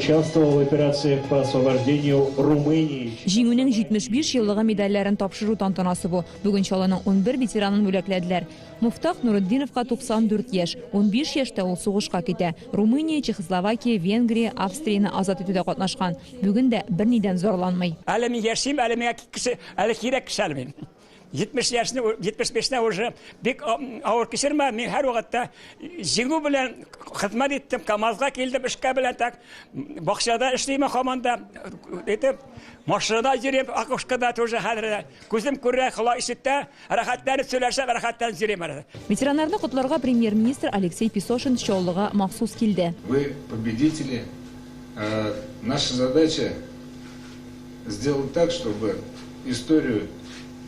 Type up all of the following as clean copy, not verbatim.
участвовал в операциях по освобождению Румынии. Җиңүнең 75 еллыгы медальләрен тапшыру тантанасы бу. Бүген Чаллының 11 ветеранын бүләкләделәр. Муфтах Нуруддиновка 94 яшь, 15 яшьтә ул сугышка китә. Румыния, Чехословакия, Венгрия, Австрияны азат итүдә катнашкан. Бүген дә бернидән зарланмый. Әле мин яшим, әле миңа кеше, әле кирәк кеше әле мин. 75-не уже бик авыр кешермә, мин һәр вакытта җиңү белән хезмәт иттем, КамАЗга килдем, эшкә белән так, бакчада эшлим һаманда, машинада йөрим, акушкада тоже хәзер күзем күрә, кола ишетә, рәхәтләнеп сөйләшә, рәхәтләнеп йөрим әле. Ветераннарны котларга премьер-министр Алексей Песошин Чаллыга махсус килде. Вы победители. Наша задача сделать так, чтобы историю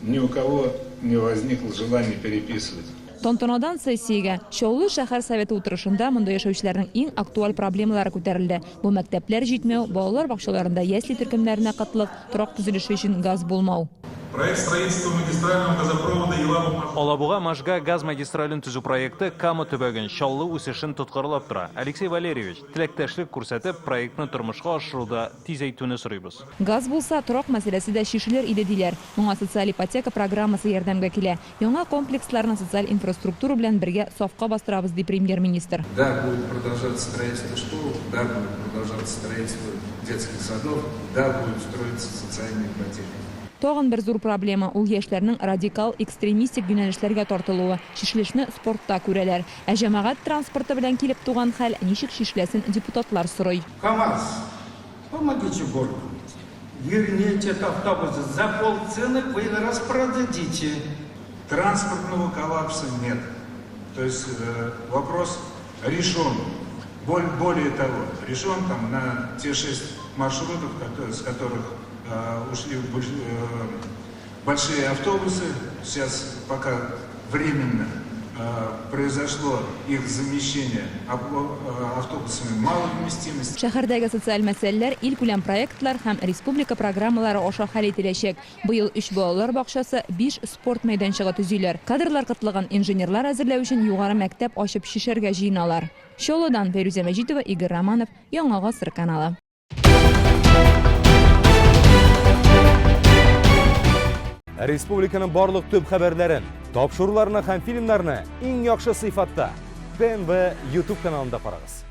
ни у кого не возникло желание переписывать. Тантанадан сессиягә Чаллы шәһәр советы утырышында монда яшәүчеләрнең иң актуаль проблемалары күтәрелде. Бу мәктәпләр җитмәү, балалар бакчаларында ясли төркемнәренә катлык, торак төзелеше өчен газ булмау. Проект строительства магистрального газопровода Елабуга. Алабуга Машга газ магистрален төзү проекты Кама төбәген Чаллы үсешен тоткарлап тора. Алексей Валерьевич теләктәшлек күрсәтеп, проектны тормышка ашыруда тизәйтүне сорыйбыз. Газ булса, торак мәсьәләсе дә шишелер иде диләр. Моңа социаль ипотека программасы ярдәмгә килә. Яңа комплексларны социаль инфраструктура белән бергә сафка бастырабыз, ди премьер-министр. Да, будет продолжаться строительство школ, да, будет продолжаться строительство детских садов, да, будет строиться социальная ипотека. Тагын бер зур проблема ул яшьләрнең радикал экстремистик юнәлешләргә тартылуы. Шишлешне спортта күрәләр. Ә җәмәгать транспорты белән килеп туган хәл ничек шишләсен депутатлар сорый. КамАЗ, помогите горку. Верните этот автобус за полцены, вы распродадите. Транспортного коллапса нет. То есть вопрос решен. Более того, решен там на те 6 маршрутов, с которых ушли большие автобусы. Сейчас пока временно произошло их замещение автобусами малой вместимости. Шәһәрдәге социаль мәсьәләләр, илкүләм проектлар һәм республика программалары аша хәл ителәчәк. Быел 3 балалар бакчасы, 5 спорт мәйданчыгы төзиләр. Кадрлар кытлыгын инженерлар әзерләү өчен югары мәктәп ачып шишәргә җыйналар. Чаллыдан Фәрүзә Мәҗитова, Игорь Романов, Яңа Гасыр каналы. Республиканың барлык төп хәбәрләрен, тапшыруларны һәм фильмнарны иң яхшы сыйфатта ТНВ YouTube каналында карагыз.